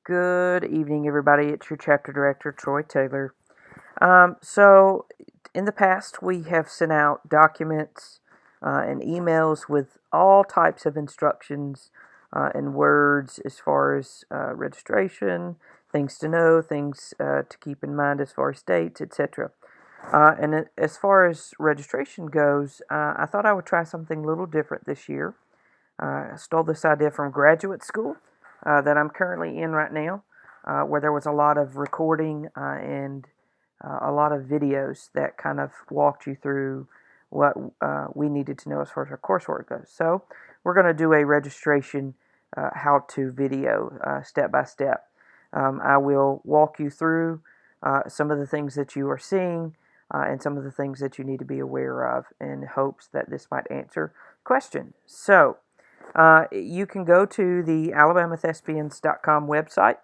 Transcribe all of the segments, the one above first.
Good evening, everybody. It's your chapter director, Troy Taylor. So, in the past, we have sent out documents and emails with all types of instructions and words as far as registration, things to know, things to keep in mind as far as dates, etc. As far as registration goes, I thought I would try something a little different this year. I stole this idea from graduate school that I'm currently in right now, where there was a lot of recording and a lot of videos that kind of walked you through what we needed to know as far as our coursework goes. So we're going to do a registration how-to video step by step. I will walk you through some of the things that you are seeing and some of the things that you need to be aware of in hopes that this might answer question. So you can go to the alabamathespians.com website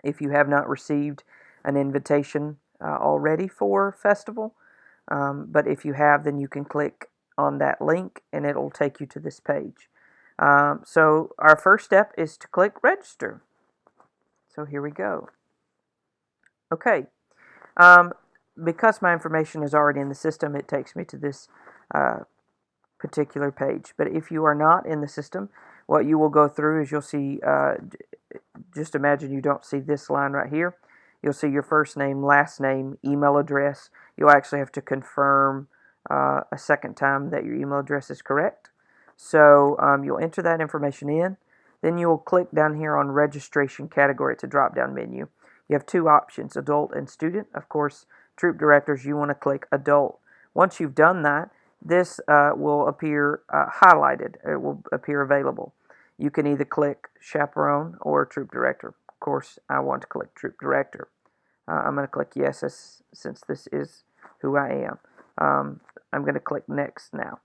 if you have not received an invitation already for festival. But if you have, then you can click on that link and it'll take you to this page. So our first step is to click register. So here we go. Okay. Because my information is already in the system, it takes me to this particular page. But if you are not in the system, what you will go through is you'll see, just imagine you don't see this line right here. You'll see your first name, last name, email address. You'll actually have to confirm a second time that your email address is correct. So you'll enter that information in. Then you'll click down here on registration category. It's a drop-down menu. You have two options, adult and student. Of course, troop directors, you want to click adult. Once you've done that, this will appear highlighted. It will appear available. You can either click chaperone or troop director. Of course, I want to click troop director. I'm going to click yes since this is who I am. I'm going to click next now.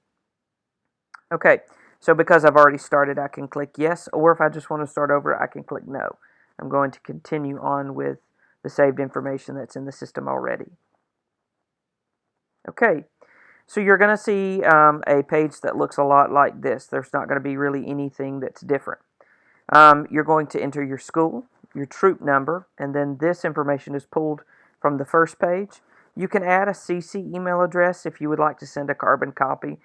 Okay, so because I've already started, I can click yes, or if I just want to start over, I can click no. I'm going to continue on with the saved information that's in the system already. Okay. So you're going to see a page that looks a lot like this. There's not going to be really anything that's different. You're going to enter your school, your troop number, and then this information is pulled from the first page. You can add a CC email address if you would like to send a carbon copy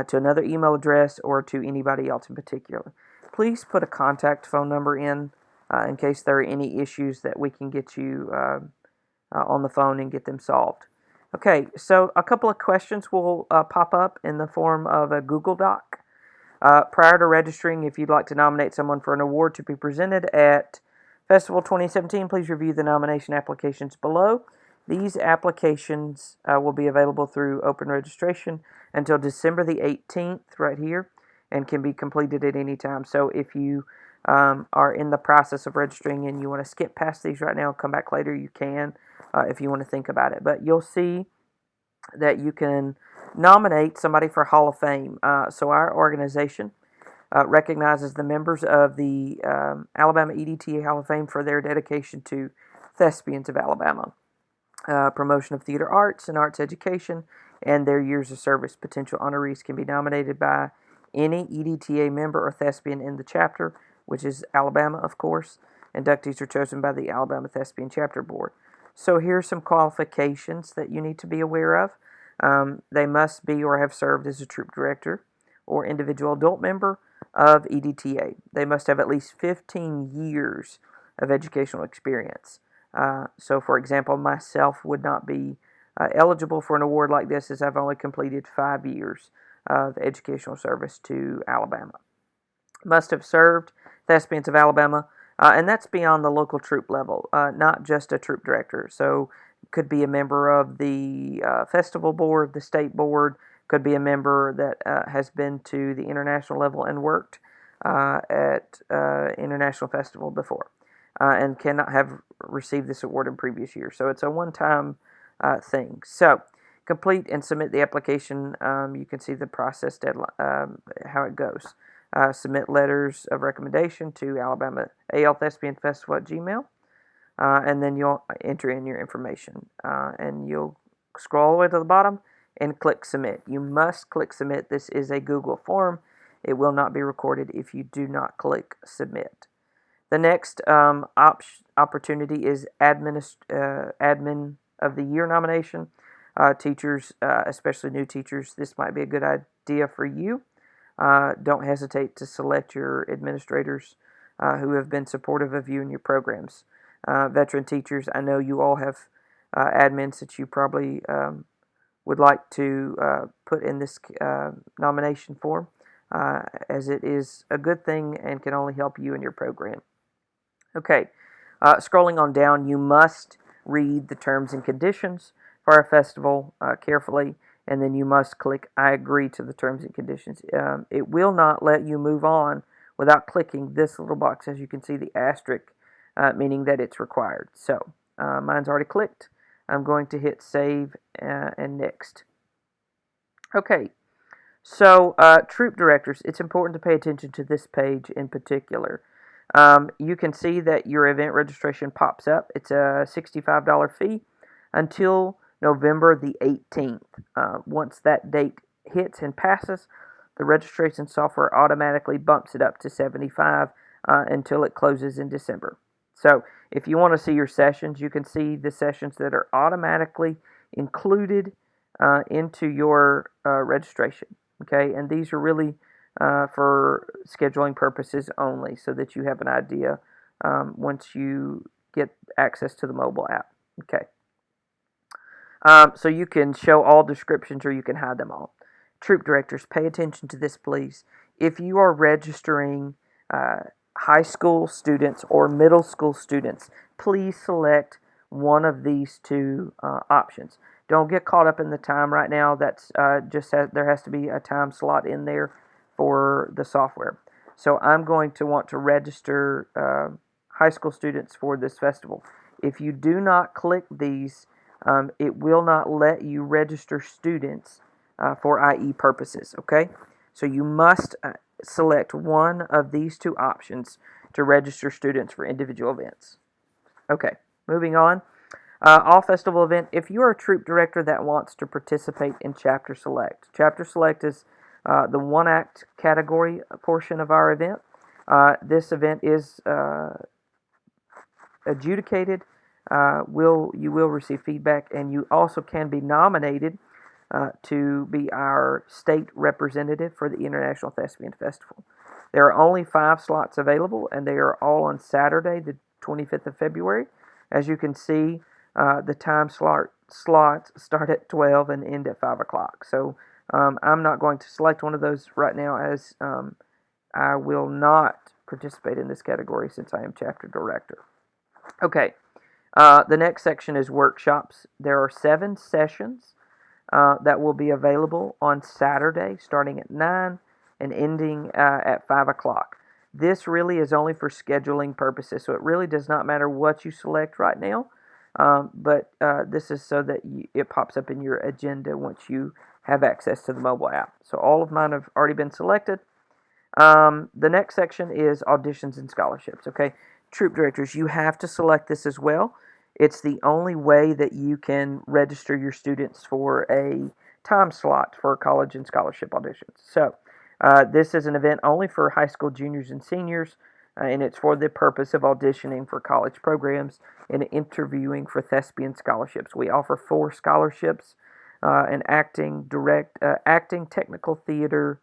to another email address or to anybody else in particular. Please put a contact phone number in case there are any issues that we can get you on the phone and get them solved. Okay, so a couple of questions will pop up in the form of a Google Doc. Prior to registering, if you'd like to nominate someone for an award to be presented at Festival 2017, please review the nomination applications below. These applications will be available through open registration until December the 18th right here and can be completed at any time. So if you are in the process of registering and you want to skip past these right now and come back later, you can. If you want to think about it. But you'll see that you can nominate somebody for Hall of Fame. So our organization recognizes the members of the Alabama EDTA Hall of Fame for their dedication to Thespians of Alabama, promotion of theater arts and arts education, and their years of service. Potential honorees can be nominated by any EDTA member or thespian in the chapter, which is Alabama, of course. Inductees are chosen by the Alabama Thespian Chapter Board. So here's some qualifications that you need to be aware of. They must be or have served as a troop director or individual adult member of EDTA. They must have at least 15 years of educational experience. So, for example, myself would not be eligible for an award like this as I've only completed 5 years of educational service to Alabama. Must have served Thespians of Alabama. And that's beyond the local troop level, not just a troop director. So could be a member of the festival board, the state board, could be a member that has been to the international level and worked at international festival before and cannot have received this award in previous years. So it's a one-time thing. So complete and submit the application. You can see the process deadline, how it goes. Submit letters of recommendation to Alabama AL Thespian Festival at Gmail, and then you'll enter in your information, and you'll scroll all the way to the bottom and click submit. You must click submit. This is a Google form. It will not be recorded if you do not click submit. The next opportunity is Admin of the Year nomination. Teachers, especially new teachers, this might be a good idea for you. Don't hesitate to select your administrators who have been supportive of you and your programs. Veteran teachers, I know you all have admins that you probably would like to put in this nomination form, as it is a good thing and can only help you and your program. Okay, scrolling on down, you must read the terms and conditions for our festival carefully, and then you must click I agree to the terms and conditions. It will not let you move on without clicking this little box. As you can see, the asterisk, meaning that it's required. So mine's already clicked. I'm going to hit save and next. Okay, so troop directors, it's important to pay attention to this page in particular. You can see that your event registration pops up. It's a $65 fee until November the 18th. Once that date hits and passes, the registration software automatically bumps it up to $75 until it closes in December. So if you want to see your sessions, you can see the sessions that are automatically included into your registration. Okay, and these are really for scheduling purposes only, so that you have an idea once you get access to the mobile app. Okay. So you can show all descriptions or you can hide them all. Troop directors, pay attention to this, please. If you are registering high school students or middle school students, please select one of these two options. Don't get caught up in the time right now. That's there has to be a time slot in there for the software. So I'm going to want to register high school students for this festival. If you do not click these, it will not let you register students for IE purposes, okay? So you must select one of these two options to register students for individual events. Okay, moving on. All festival event, if you are a troop director that wants to participate in Chapter Select. Chapter Select is the one-act category portion of our event. This event is adjudicated. You will receive feedback, and you also can be nominated to be our state representative for the International Thespian Festival. There are only 5 slots available, and they are all on Saturday, the 25th of February. As you can see, the time slots start at 12 and end at 5 o'clock. So I'm not going to select one of those right now, as I will not participate in this category since I am chapter director. Okay, the next section is workshops. There are 7 sessions that will be available on Saturday, starting at 9 and ending at 5 o'clock. This really is only for scheduling purposes, so it really does not matter what you select right now, but this is so that it pops up in your agenda once you have access to the mobile app. So all of mine have already been selected. The next section is auditions and scholarships. Okay, troop directors, you have to select this as well. It's the only way that you can register your students for a time slot for college and scholarship auditions. So this is an event only for high school juniors and seniors, and it's for the purpose of auditioning for college programs and interviewing for thespian scholarships. We offer 4 scholarships: an acting, technical theater,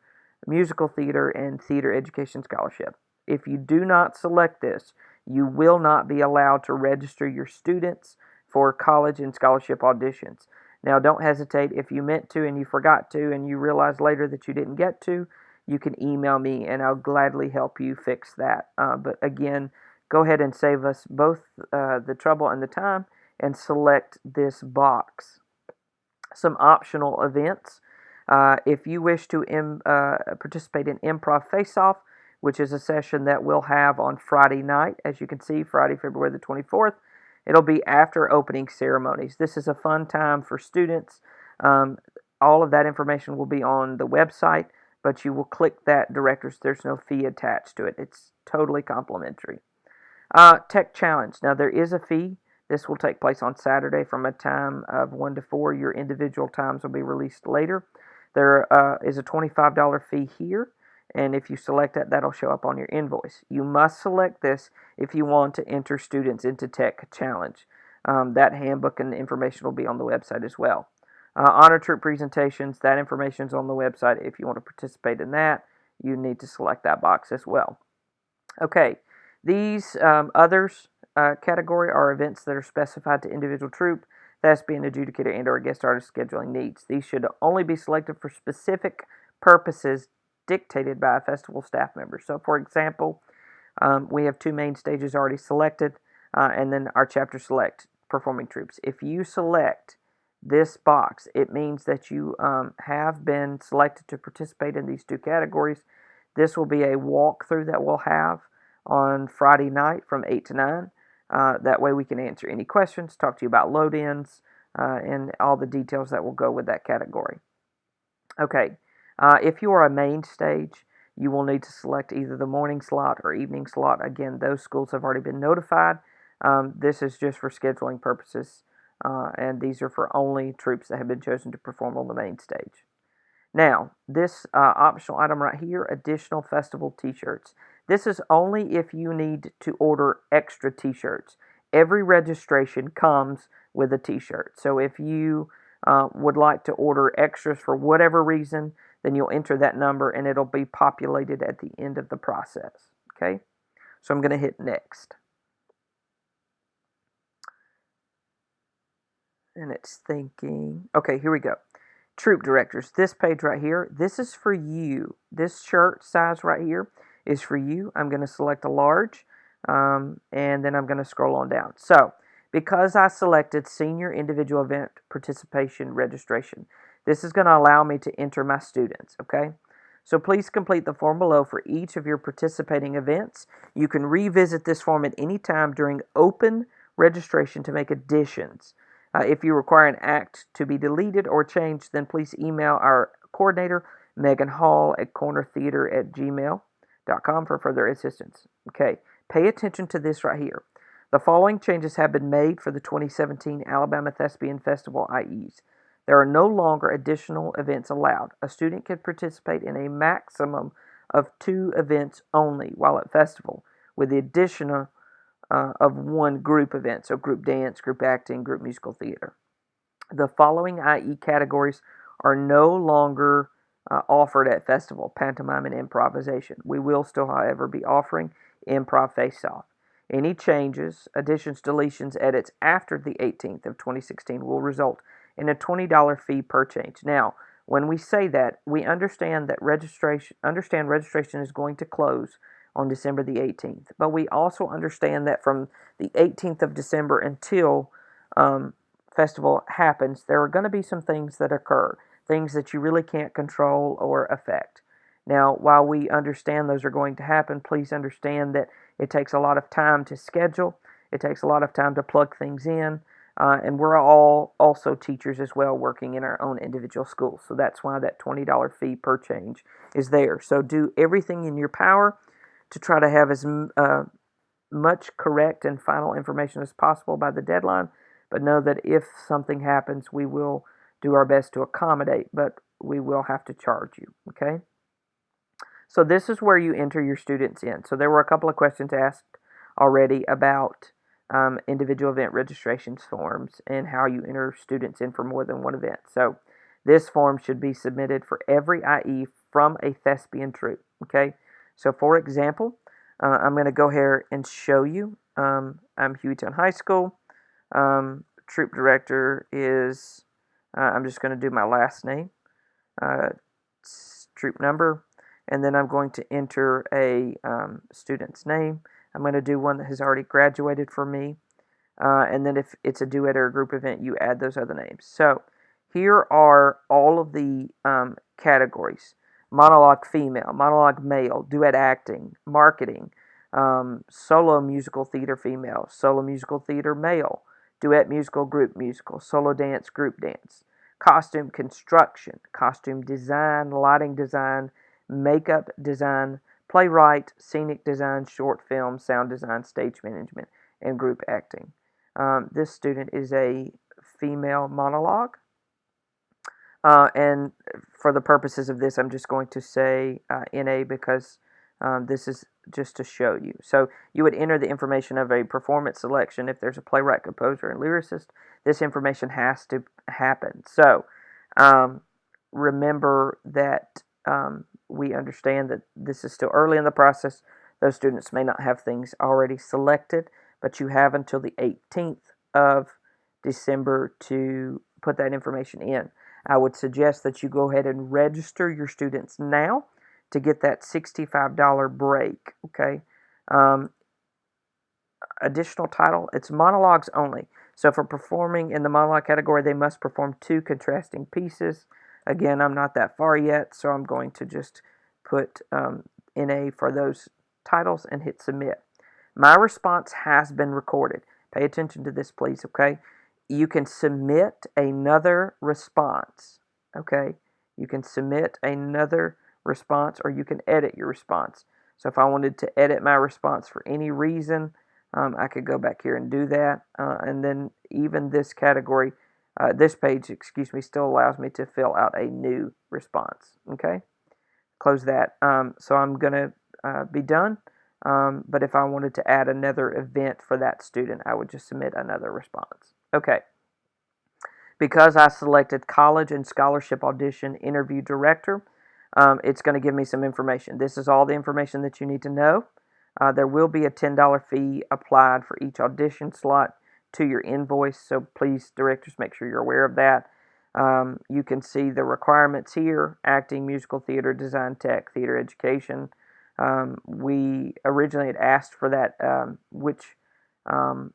musical theater, and theater education scholarship. If you do not select this, you will not be allowed to register your students for college and scholarship auditions. Now, don't hesitate. If you meant to and you forgot to and you realize later that you didn't get to, you can email me and I'll gladly help you fix that. But again, go ahead and save us both the trouble and the time and select this box. Some optional events. If you wish to participate in Improv Face-Off, which is a session that we'll have on Friday night, as you can see, Friday, February the 24th. It'll be after opening ceremonies. This is a fun time for students. All of that information will be on the website, but you will click that directors. There's no fee attached to it. It's totally complimentary. Tech Challenge. Now, there is a fee. This will take place on Saturday from a time of 1 to 4. Your individual times will be released later. There is a $25 fee here. And if you select that, that'll show up on your invoice. You must select this if you want to enter students into Tech Challenge. That handbook and information will be on the website as well. Honor Troop presentations, that information is on the website. If you want to participate in that, you need to select that box as well. Okay, these others category are events that are specified to individual troop, thespian, adjudicator, and or guest artist scheduling needs. These should only be selected for specific purposes dictated by a festival staff member. So, for example, we have 2 main stages already selected, and then our chapter select performing troops. If you select this box, it means that you have been selected to participate in these 2 categories. This will be a walkthrough that we'll have on Friday night from 8 to 9. That way we can answer any questions, talk to you about load-ins, and all the details that will go with that category. Okay, if you are a main stage, you will need to select either the morning slot or evening slot. Again, those schools have already been notified. This is just for scheduling purposes, and these are for only troops that have been chosen to perform on the main stage. Now, this optional item right here, additional festival t-shirts. This is only if you need to order extra t-shirts. Every registration comes with a t-shirt. So if you would like to order extras for whatever reason, then you'll enter that number and it'll be populated at the end of the process. Okay? So I'm going to hit next. And it's thinking. Okay, here we go. Troop directors, this page right here, this is for you. This shirt size right here is for you. I'm going to select a large, and then I'm going to scroll on down. So, because I selected senior individual event participation registration, this is going to allow me to enter my students, okay? So please complete the form below for each of your participating events. You can revisit this form at any time during open registration to make additions. If you require an act to be deleted or changed, then please email our coordinator, Megan Hall, at cornertheater@gmail.com for further assistance. Okay, pay attention to this right here. The following changes have been made for the 2017 Alabama Thespian Festival IEs. There are no longer additional events allowed. A student can participate in a maximum of 2 events only while at festival, with the addition of 1 group event, so group dance, group acting, group musical theater. The following IE categories are no longer offered at festival: pantomime and improvisation. We will still, however, be offering improv face-off. Any changes, additions, deletions, edits after the 18th of 2016 will result in a $20 fee per change. Now, when we say that, we understand that registration is going to close on December the 18th. But we also understand that from the 18th of December until festival happens, there are going to be some things that occur, things that you really can't control or affect. Now, while we understand those are going to happen, please understand that it takes a lot of time to schedule. It takes a lot of time to plug things in. And we're all also teachers as well, working in our own individual schools. So that's why that $20 fee per change is there. So do everything in your power to try to have as much correct and final information as possible by the deadline, but know that if something happens, we will do our best to accommodate, but we will have to charge you, okay? So this is where you enter your students in. So there were a couple of questions asked already about individual event registrations forms and how you enter students in for more than one event. So this form should be submitted for every IE from a thespian troupe, okay? So for example, I'm going to go here and show you. I'm Hueytown High School. Troop director is, I'm just going to do my last name, troop number, and then I'm going to enter a student's name. I'm going to do one that has already graduated for me. And then if it's a duet or a group event, you add those other names. So here are all of the categories. Monologue female, monologue male, duet acting, marketing, solo musical theater female, solo musical theater male, duet musical, group musical, solo dance, group dance, costume construction, costume design, lighting design, makeup design, playwright, scenic design, short film, sound design, stage management, and group acting. This student is a female monologue. And for the purposes of this, I'm just going to say NA because this is just to show you. So you would enter the information of a performance selection. If there's a playwright, composer, and lyricist, this information has to happen. So remember that we understand that this is still early in the process. Those students may not have things already selected, but you have until the 18th of December to put that information in. I would suggest that you go ahead and register your students now to get that $65 break, okay? Additional title, it's monologues only. So for performing in the monologue category, they must perform 2 contrasting pieces. Again, I'm not that far yet, so I'm going to just put NA for those titles and hit submit. My response has been recorded. Pay attention to this, please, okay? You can submit another response, okay? You can submit another response, or you can edit your response. So if I wanted to edit my response for any reason, I could go back here and do that. And then even this category, this page, excuse me, still allows me to fill out a new response, okay? Close that. So I'm going to be done. But if I wanted to add another event for that student, I would just submit another response. Okay. Because I selected college and scholarship audition interview director, it's going to give me some information. This is all the information that you need to know. There will be a $10 fee applied for each audition slot to your invoice, so please, directors, make sure you're aware of that. You can see the requirements here: acting, musical theater, design tech, theater education. We originally had asked for that, which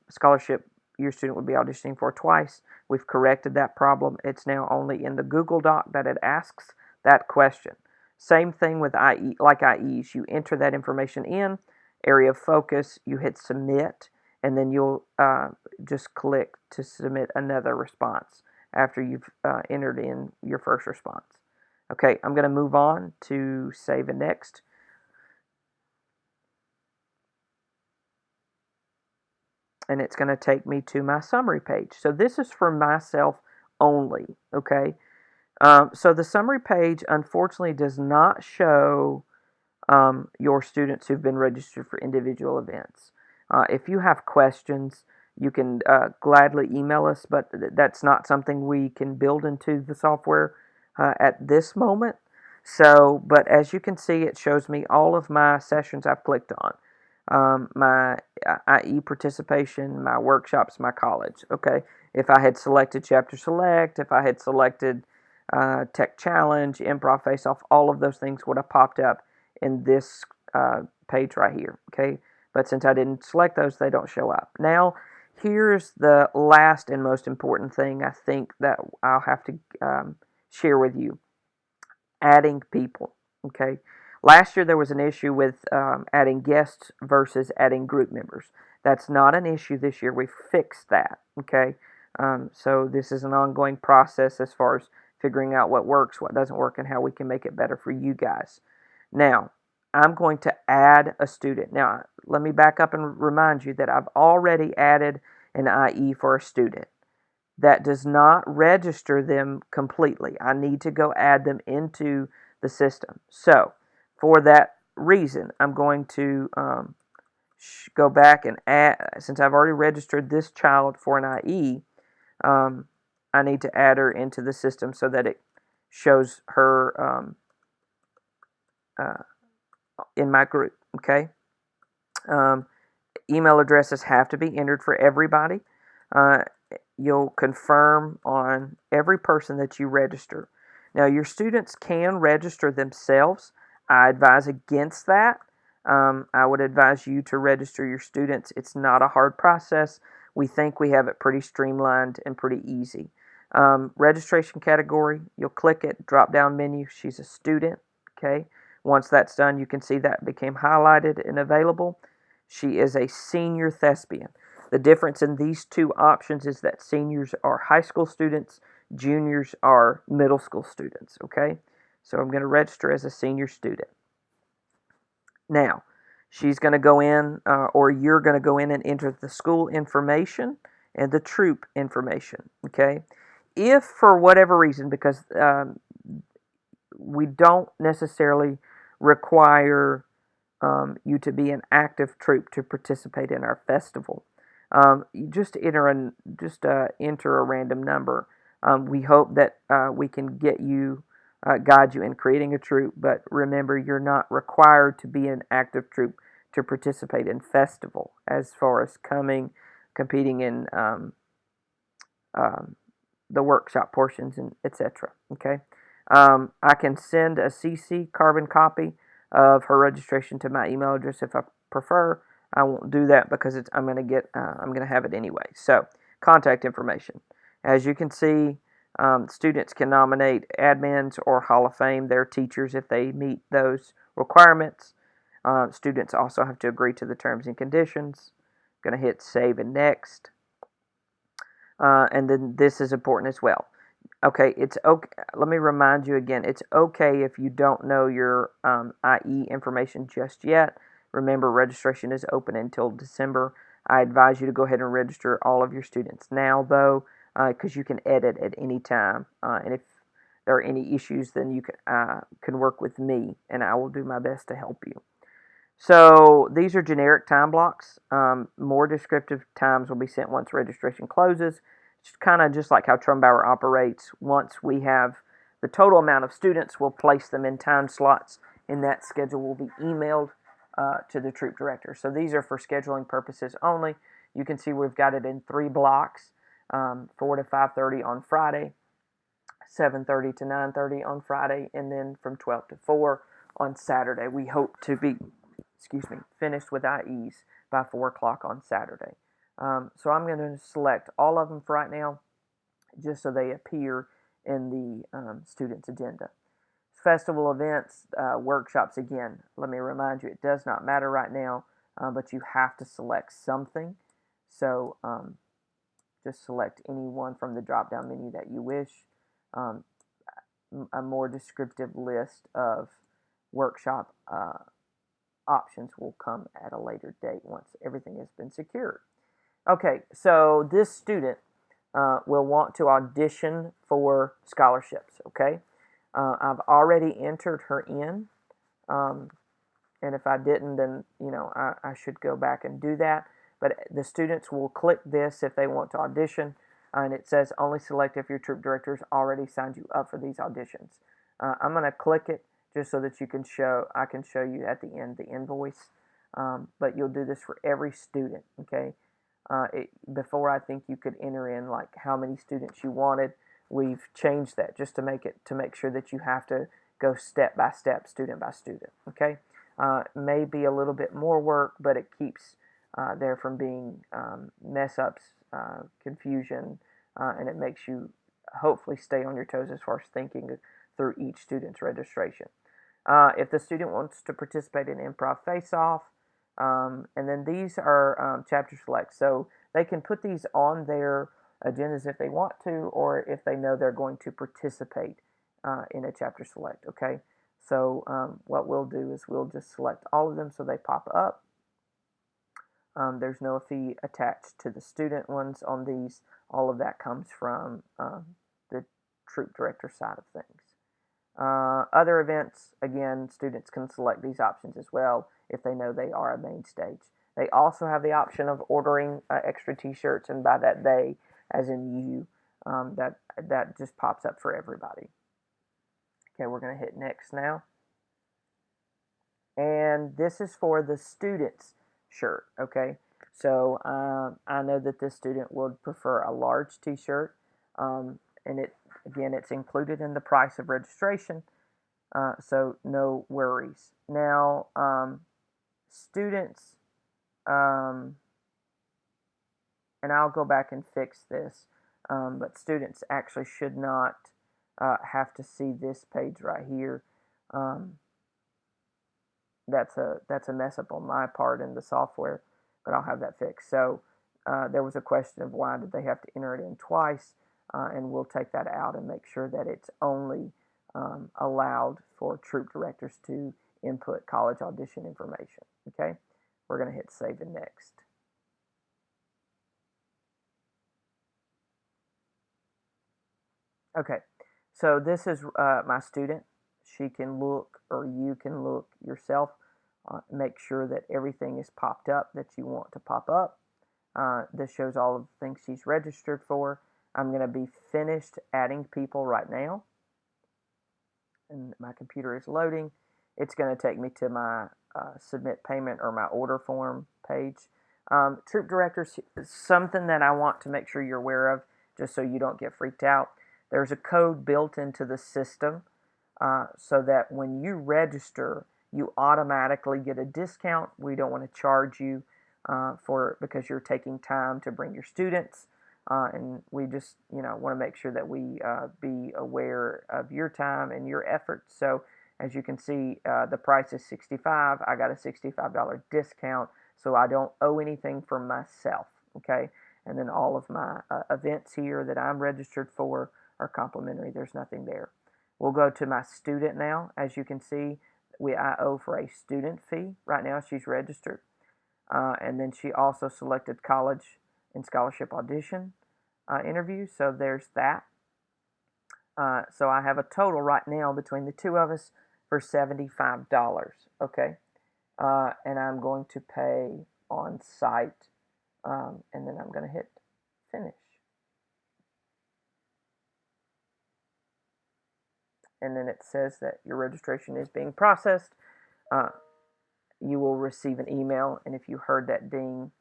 scholarship your student would be auditioning for twice. We've corrected that problem. It's now only in the Google Doc that it asks that question. Same thing with IE, like IEs. You enter that information in, area of focus, you hit submit, and then you'll just click to submit another response after you've entered in your first response. Okay, I'm going to move on to save and next. And it's going to take me to my summary page. So this is for myself only, okay? So the summary page, unfortunately, does not show your students who've been registered for individual events. If you have questions, you can gladly email us, but that's not something we can build into the software at this moment. So, but as you can see, it shows me all of my sessions I've clicked on. My IE participation, my workshops, my college. Okay, if I had selected Chapter Select, if I had selected Tech Challenge, Improv Face Off, all of those things would have popped up in this page right here. Okay, but since I didn't select those, they don't show up. Now, here's the last and most important thing I think that I'll have to share with you: adding people. Okay. Last year there was an issue with adding guests versus adding group members. That's not an issue this year. We fixed that. Okay, so this is an ongoing process as far as figuring out what works, what doesn't work, and how we can make it better for you guys. Now, I'm going to add a student. Now, let me back up and remind you that I've already added an IE for a student. That does not register them completely. I need to go add them into the system. So, for that reason, I'm going to go back and add, since I've already registered this child for an IE, I need to add her into the system so that it shows her in my group, okay? Email addresses have to be entered for everybody. You'll confirm on every person that you register. Now, your students can register themselves. I advise against that. I would advise you to register your students. It's not a hard process. We think we have it pretty streamlined and pretty easy. Registration category, you'll click it, drop down menu. She's a student, okay? Once that's done, you can see that became highlighted and available. She is a senior thespian. The difference in these two options is that seniors are high school students, juniors are middle school students, okay? So I'm going to register as a senior student. Now, she's going to go in, or you're going to go in and enter the school information and the troop information, okay? If for whatever reason, because we don't necessarily require you to be an active troop to participate in our festival. You just enter a random number. We hope that we can guide you in creating a troop, but remember, you're not required to be an active troop to participate in festival. As far as competing in um, the workshop portions and etc. Okay, I can send a CC carbon copy of her registration to my email address if I prefer. I won't do that because I'm gonna have it anyway. So contact information. As you can see, students can nominate admins or Hall of Fame their teachers if they meet those requirements. Students also have to agree to the terms and conditions. Going to hit save and next. And then this is important as well. Okay, it's okay. Let me remind you again. It's okay if you don't know your IE information just yet. Remember, registration is open until December. I advise you to go ahead and register all of your students now, though, because you can edit at any time. And if there are any issues, then you can work with me, and I will do my best to help you. So these are generic time blocks. More descriptive times will be sent once registration closes. It's kind of just like how Trumbauer operates. Once we have the total amount of students, we'll place them in time slots, and that schedule will be emailed to the troop director. So these are for scheduling purposes only. You can see we've got it in 3 blocks, 4 to 5:30 on Friday, 7:30 to 9:30 on Friday, and then from 12 to 4 on Saturday. We hope to be finished with IEs by 4 o'clock on Saturday. So I'm going to select all of them for right now, just so they appear in the student's agenda. Festival events, workshops, again, let me remind you, it does not matter right now, but you have to select something. So just select any one from the drop-down menu that you wish. A more descriptive list of workshop options will come at a later date once everything has been secured. Okay, so this student will want to audition for scholarships, okay? I've already entered her in, and if I didn't, then, I should go back and do that. But the students will click this if they want to audition, and it says only select if your troop director has already signed you up for these auditions. I'm going to click it just so that I can show you at the end the invoice. But you'll do this for every student, okay? Before, I think you could enter in like how many students you wanted. We've changed that just to make sure that you have to go step by step, student by student, okay? May be a little bit more work, but it keeps there from being mess ups, confusion, and it makes you hopefully stay on your toes as far as thinking through each student's registration. If the student wants to participate in improv face-off, and then these are chapter select, so they can put these on their agendas if they want to, or if they know they're going to participate in a chapter select, okay? So what we'll do is we'll just select all of them so they pop up. There's no fee attached to the student ones on these. All of that comes from the troop director side of things. Other events, again, students can select these options as well if they know they are a main stage. They also have the option of ordering extra t-shirts, and by that they, as in you, that just pops up for everybody. Okay, we're going to hit next now. And this is for the student's shirt, okay? So I know that this student would prefer a large t-shirt, and it's included in the price of registration, so no worries. Now, students, and I'll go back and fix this, but students actually should not have to see this page right here. That's a mess up on my part in the software, but I'll have that fixed. So there was a question of why did they have to enter it in twice, and we'll take that out and make sure that it's only allowed for troop directors to input college audition information. Okay, we're going to hit save and next. Okay, so this is my student. She can look, or you can look yourself, make sure that everything is popped up that you want to pop up. This shows all of the things she's registered for. I'm going to be finished adding people right now, and my computer is loading. It's going to take me to my submit payment or my order form page. Troop directors, something that I want to make sure you're aware of, just so you don't get freaked out. There's a code built into the system so that when you register, you automatically get a discount. We don't want to charge you because you're taking time to bring your students. And we just, want to make sure that we be aware of your time and your efforts. So as you can see, the price is $65. I got a $65 discount, so I don't owe anything for myself. Okay, and then all of my events here that I'm registered for are complimentary. There's nothing there. We'll go to my student now. As you can see, I owe for a student fee. Right now, she's registered. And then she also selected college and scholarship audition interview. So there's that. So I have a total right now between the two of us for $75. Okay. And I'm going to pay on site. And then I'm going to hit finish. And then it says that your registration is being processed. You will receive an email, and if you heard that ding,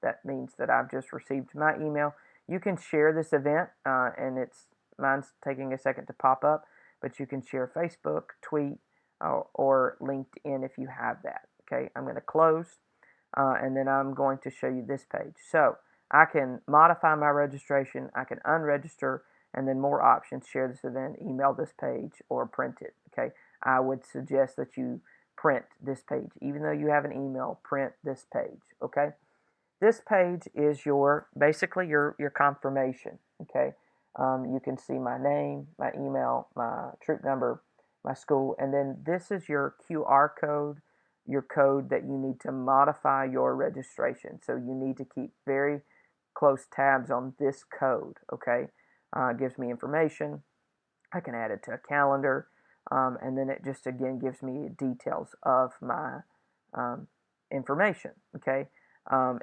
that means that I've just received my email. You can share this event, and mine's taking a second to pop up, but you can share Facebook, tweet, or LinkedIn if you have that. Okay, I'm going to close, and then I'm going to show you this page. So I can modify my registration, I can unregister, and then more options: share this event, email this page, or print it. Okay, I would suggest that you print this page. Even though you have an email, print this page, okay? This page is basically your confirmation, okay? You can see my name, my email, my troop number, my school, and then this is your QR code, your code that you need to modify your registration. So you need to keep very close tabs on this code, okay? It gives me information. I can add it to a calendar. And then it just again gives me details of my information. Okay,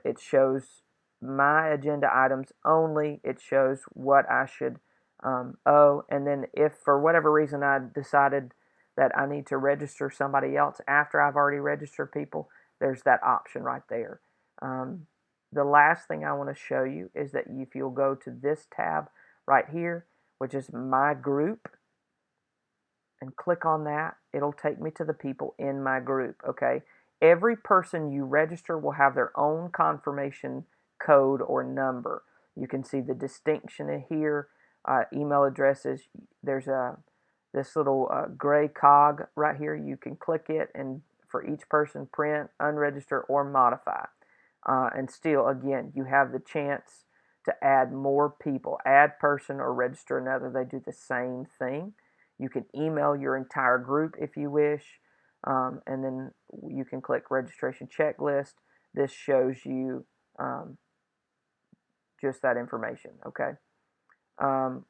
it shows my agenda items only. It shows what I should owe, and then if for whatever reason I decided that I need to register somebody else after I've already registered people, there's that option right there. The last thing I want to show you is that if you'll go to this tab right here, which is my group, and click on that, it'll take me to the people in my group, okay? Every person you register will have their own confirmation code or number. You can see the distinction in here, email addresses. There's this little gray cog right here. You can click it, and for each person, print, unregister, or modify. And still, again, you have the chance to add more people. Add person or register another. They do the same thing. You can email your entire group if you wish, and then you can click registration checklist. This shows you just that information. Okay, um,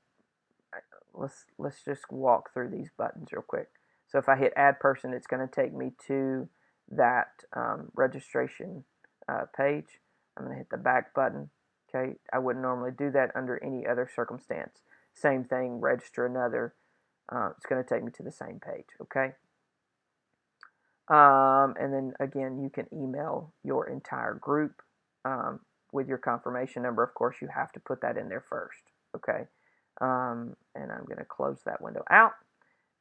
let's just walk through these buttons real quick. So if I hit add person, it's going to take me to that registration page. I'm going to hit the back button. Okay, I wouldn't normally do that under any other circumstance. Same thing, register another. It's going to take me to the same page, okay? And then again, you can email your entire group with your confirmation number. Of course, you have to put that in there first, okay? And I'm going to close that window out.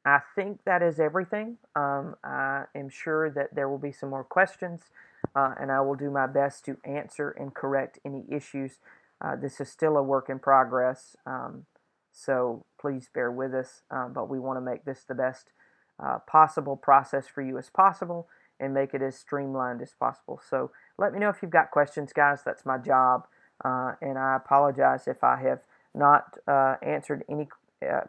I think that is everything. I am sure that there will be some more questions, and I will do my best to answer and correct any issues. This is still a work in progress. So please bear with us, but we want to make this the best possible process for you as possible and make it as streamlined as possible. So let me know if you've got questions, guys. That's my job, and I apologize if I have not answered any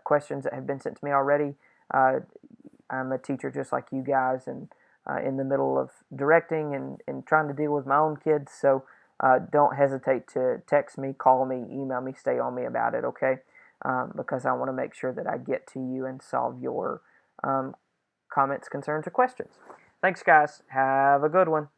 questions that have been sent to me already. I'm a teacher just like you guys, and in the middle of directing and trying to deal with my own kids, so don't hesitate to text me, call me, email me, stay on me about it, okay? because I want to make sure that I get to you and solve your comments, concerns, or questions. Thanks, guys. Have a good one.